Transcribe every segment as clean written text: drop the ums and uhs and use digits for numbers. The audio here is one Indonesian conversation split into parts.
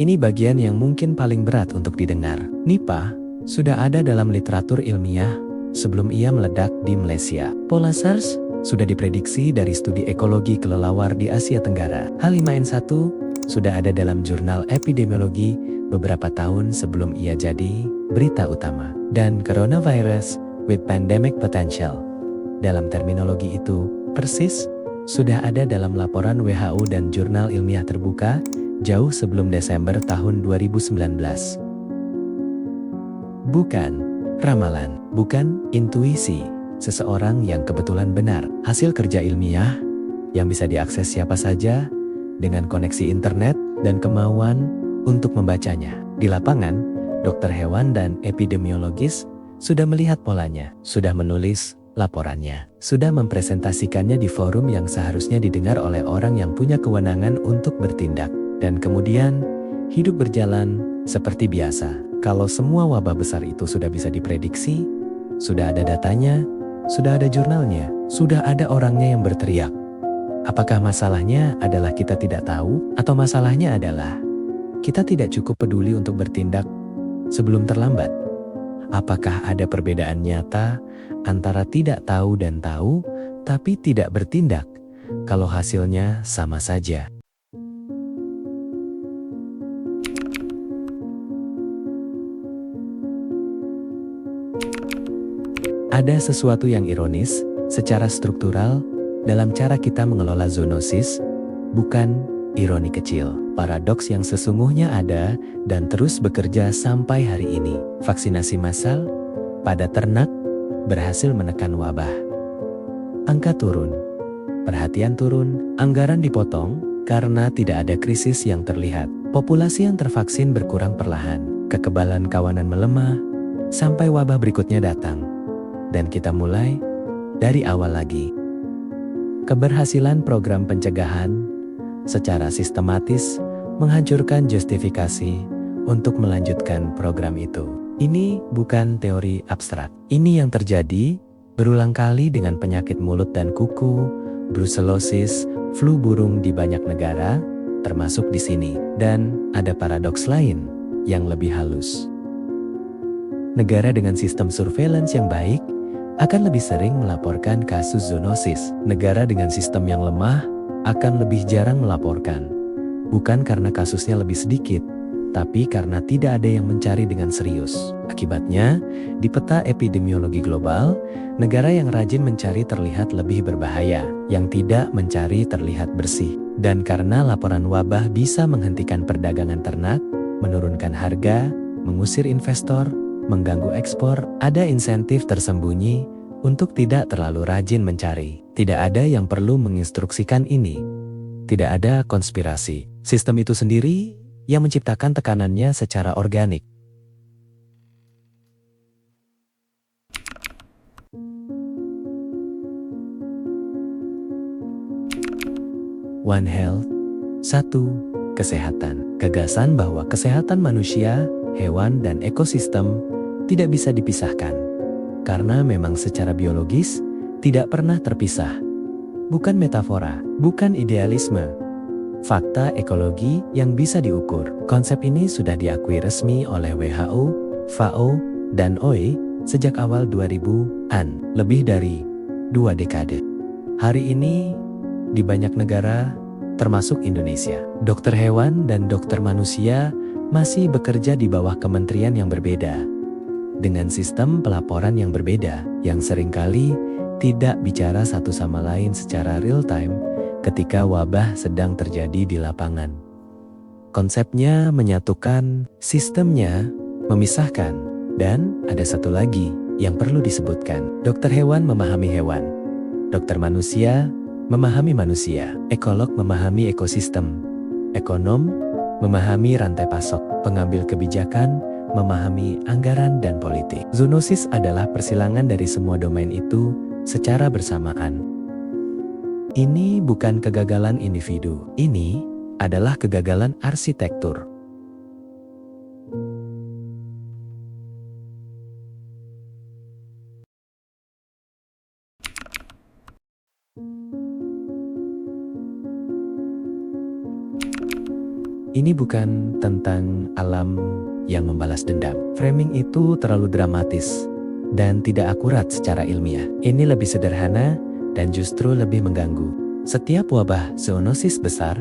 Ini bagian yang mungkin paling berat untuk didengar. Nipah sudah ada dalam literatur ilmiah sebelum ia meledak di Malaysia. Pola SARS sudah diprediksi dari studi ekologi kelelawar di Asia Tenggara. H5N1 sudah ada dalam jurnal epidemiologi beberapa tahun sebelum ia jadi berita utama. Dan coronavirus with pandemic potential, dalam terminologi itu, persis sudah ada dalam laporan WHO dan jurnal ilmiah terbuka jauh sebelum Desember tahun 2019. Bukan ramalan, bukan intuisi seseorang yang kebetulan benar. Hasil kerja ilmiah yang bisa diakses siapa saja dengan koneksi internet dan kemauan untuk membacanya. Di lapangan, dokter hewan dan epidemiologis sudah melihat polanya, sudah menulis laporannya, sudah mempresentasikannya di forum yang seharusnya didengar oleh orang yang punya kewenangan untuk bertindak. Dan kemudian, hidup berjalan seperti biasa. Kalau semua wabah besar itu sudah bisa diprediksi, sudah ada datanya, sudah ada jurnalnya, sudah ada orangnya yang berteriak. Apakah masalahnya adalah kita tidak tahu, atau masalahnya adalah kita tidak cukup peduli untuk bertindak sebelum terlambat? Apakah ada perbedaan nyata antara tidak tahu dan tahu, tapi tidak bertindak, kalau hasilnya sama saja? Ada sesuatu yang ironis, secara struktural, dalam cara kita mengelola zoonosis, bukan ironi kecil. Paradoks yang sesungguhnya ada dan terus bekerja sampai hari ini. Vaksinasi massal pada ternak berhasil menekan wabah. Angka turun, perhatian turun, anggaran dipotong karena tidak ada krisis yang terlihat. Populasi yang tervaksin berkurang perlahan, kekebalan kawanan melemah, sampai wabah berikutnya datang. Dan kita mulai dari awal lagi. Keberhasilan program pencegahan secara sistematis menghancurkan justifikasi untuk melanjutkan program itu. Ini bukan teori abstrak. Ini yang terjadi berulang kali dengan penyakit mulut dan kuku, brucellosis, flu burung di banyak negara, termasuk di sini. Dan ada paradoks lain yang lebih halus. Negara dengan sistem surveillance yang baik akan lebih sering melaporkan kasus zoonosis. Negara dengan sistem yang lemah akan lebih jarang melaporkan. Bukan karena kasusnya lebih sedikit, tapi karena tidak ada yang mencari dengan serius. Akibatnya, di peta epidemiologi global, negara yang rajin mencari terlihat lebih berbahaya, yang tidak mencari terlihat bersih. Dan karena laporan wabah bisa menghentikan perdagangan ternak, menurunkan harga, mengusir investor, mengganggu ekspor, ada insentif tersembunyi untuk tidak terlalu rajin mencari. Tidak ada yang perlu menginstruksikan ini. Tidak ada konspirasi. Sistem itu sendiri yang menciptakan tekanannya secara organik. One Health, 1. Kesehatan. Gagasan bahwa kesehatan manusia, hewan, dan ekosistem tidak bisa dipisahkan, karena memang secara biologis tidak pernah terpisah. Bukan metafora, bukan idealisme. Fakta ekologi yang bisa diukur. Konsep ini sudah diakui resmi oleh WHO, FAO, dan OE sejak awal 2000-an, lebih dari 2 dekade. Hari ini, di banyak negara, termasuk Indonesia, dokter hewan dan dokter manusia masih bekerja di bawah kementerian yang berbeda, dengan sistem pelaporan yang berbeda, yang seringkali tidak bicara satu sama lain secara real time ketika wabah sedang terjadi di lapangan. Konsepnya menyatukan, sistemnya memisahkan, dan ada satu lagi yang perlu disebutkan. Dokter hewan memahami hewan, dokter manusia memahami manusia, ekolog memahami ekosistem, ekonom memahami rantai pasok, pengambil kebijakan memahami anggaran dan politik. Zoonosis adalah persilangan dari semua domain itu secara bersamaan. Ini bukan kegagalan individu, ini adalah kegagalan arsitektur. Ini bukan tentang alam yang membalas dendam. Framing itu terlalu dramatis dan tidak akurat secara ilmiah. Ini lebih sederhana dan justru lebih mengganggu. Setiap wabah zoonosis besar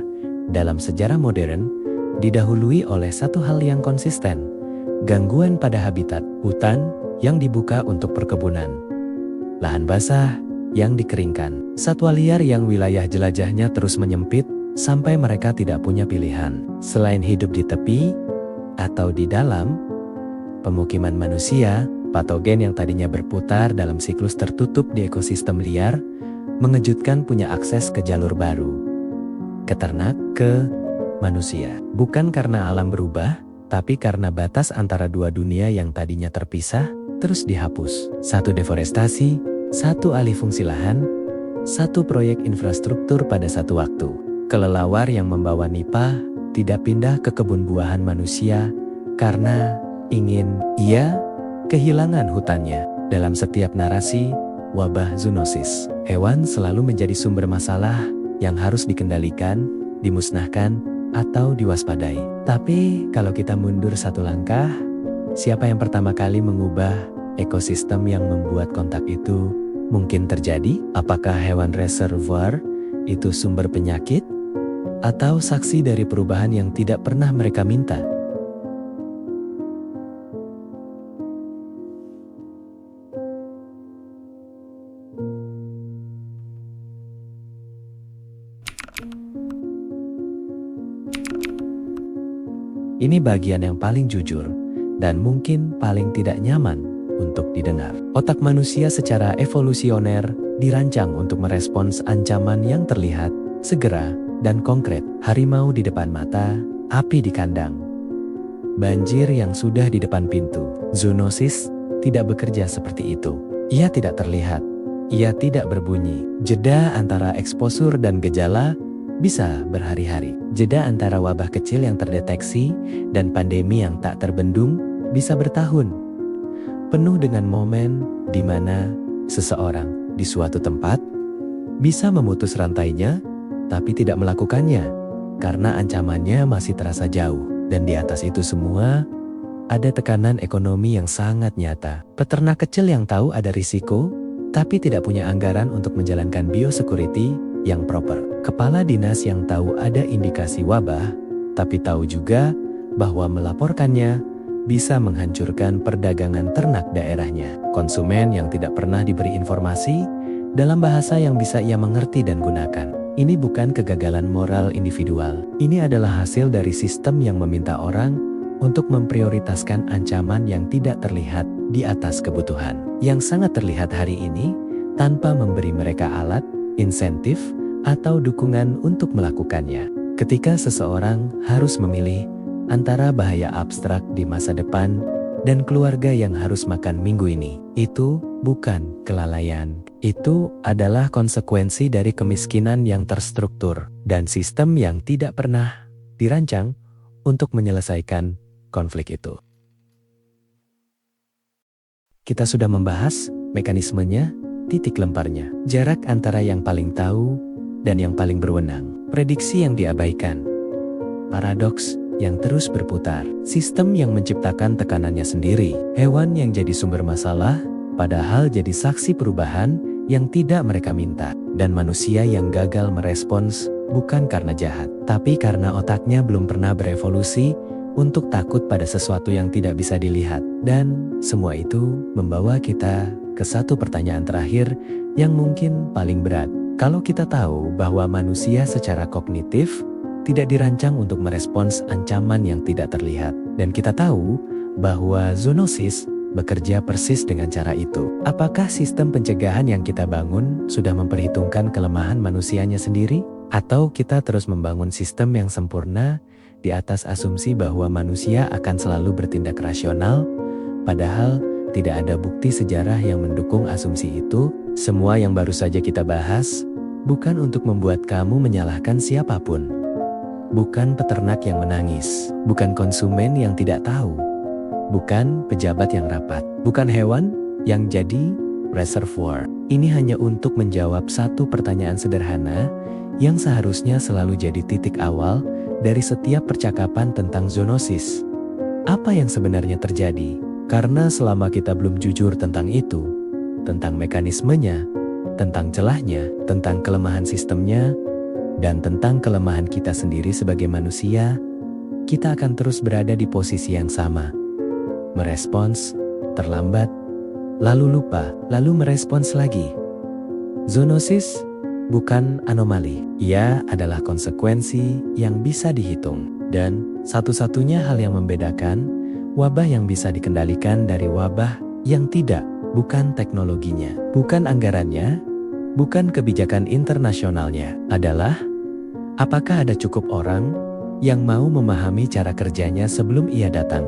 dalam sejarah modern didahului oleh satu hal yang konsisten, gangguan pada habitat, hutan yang dibuka untuk perkebunan, lahan basah yang dikeringkan, satwa liar yang wilayah jelajahnya terus menyempit sampai mereka tidak punya pilihan. Selain hidup di tepi atau di dalam pemukiman manusia, patogen yang tadinya berputar dalam siklus tertutup di ekosistem liar mengejutkan punya akses ke jalur baru, ke ternak, ke manusia. Bukan karena alam berubah, tapi karena batas antara dua dunia yang tadinya terpisah terus dihapus. Satu deforestasi, satu alih fungsi lahan, satu proyek infrastruktur pada satu waktu. Kelelawar yang membawa nipah tidak pindah ke kebun buahan manusia karena ingin ia kehilangan hutannya. Dalam setiap narasi wabah zoonosis, hewan selalu menjadi sumber masalah yang harus dikendalikan, dimusnahkan, atau diwaspadai. Tapi kalau kita mundur satu langkah, siapa yang pertama kali mengubah ekosistem yang membuat kontak itu mungkin terjadi? Apakah hewan reservoir itu sumber penyakit? Atau saksi dari perubahan yang tidak pernah mereka minta? Ini bagian yang paling jujur dan mungkin paling tidak nyaman untuk didengar. Otak manusia secara evolusioner dirancang untuk merespons ancaman yang terlihat, segera, dan konkret. Harimau di depan mata, api di kandang, banjir yang sudah di depan pintu. Zoonosis tidak bekerja seperti itu. Ia tidak terlihat, ia tidak berbunyi. Jeda antara eksposur dan gejala bisa berhari-hari. Jeda antara wabah kecil yang terdeteksi dan pandemi yang tak terbendung bisa bertahun. Penuh dengan momen di mana seseorang di suatu tempat bisa memutus rantainya, tapi tidak melakukannya karena ancamannya masih terasa jauh. Dan di atas itu semua, ada tekanan ekonomi yang sangat nyata. Peternak kecil yang tahu ada risiko, tapi tidak punya anggaran untuk menjalankan biosecurity yang proper. Kepala dinas yang tahu ada indikasi wabah, tapi tahu juga bahwa melaporkannya bisa menghancurkan perdagangan ternak daerahnya. Konsumen yang tidak pernah diberi informasi dalam bahasa yang bisa ia mengerti dan gunakan. Ini bukan kegagalan moral individual. Ini adalah hasil dari sistem yang meminta orang untuk memprioritaskan ancaman yang tidak terlihat di atas kebutuhan yang sangat terlihat hari ini, tanpa memberi mereka alat, insentif, atau dukungan untuk melakukannya. Ketika seseorang harus memilih antara bahaya abstrak di masa depan dan keluarga yang harus makan minggu ini, itu bukan kelalaian. Itu adalah konsekuensi dari kemiskinan yang terstruktur dan sistem yang tidak pernah dirancang untuk menyelesaikan konflik itu. Kita sudah membahas mekanismenya, titik lemparnya, jarak antara yang paling tahu dan yang paling berwenang, prediksi yang diabaikan, paradoks yang terus berputar, sistem yang menciptakan tekanannya sendiri, hewan yang jadi sumber masalah, padahal jadi saksi perubahan yang tidak mereka minta, dan manusia yang gagal merespons bukan karena jahat, tapi karena otaknya belum pernah berevolusi untuk takut pada sesuatu yang tidak bisa dilihat. Dan semua itu membawa kita ke satu pertanyaan terakhir yang mungkin paling berat. Kalau kita tahu bahwa manusia secara kognitif tidak dirancang untuk merespons ancaman yang tidak terlihat, dan kita tahu bahwa zoonosis bekerja persis dengan cara itu, apakah sistem pencegahan yang kita bangun sudah memperhitungkan kelemahan manusianya sendiri? Atau kita terus membangun sistem yang sempurna di atas asumsi bahwa manusia akan selalu bertindak rasional, padahal tidak ada bukti sejarah yang mendukung asumsi itu? Semua yang baru saja kita bahas bukan untuk membuat kamu menyalahkan siapapun. Bukan peternak yang menangis, bukan konsumen yang tidak tahu, bukan pejabat yang rapat, bukan hewan yang jadi reservoir. Ini hanya untuk menjawab satu pertanyaan sederhana yang seharusnya selalu jadi titik awal dari setiap percakapan tentang zoonosis. Apa yang sebenarnya terjadi? Karena selama kita belum jujur tentang itu, tentang mekanismenya, tentang celahnya, tentang kelemahan sistemnya, dan tentang kelemahan kita sendiri sebagai manusia, kita akan terus berada di posisi yang sama. Merespons, terlambat, lalu lupa, lalu merespons lagi. Zoonosis bukan anomali. Ia adalah konsekuensi yang bisa dihitung. Dan satu-satunya hal yang membedakan wabah yang bisa dikendalikan dari wabah yang tidak, bukan teknologinya, bukan anggarannya, bukan kebijakan internasionalnya, adalah apakah ada cukup orang yang mau memahami cara kerjanya sebelum ia datang.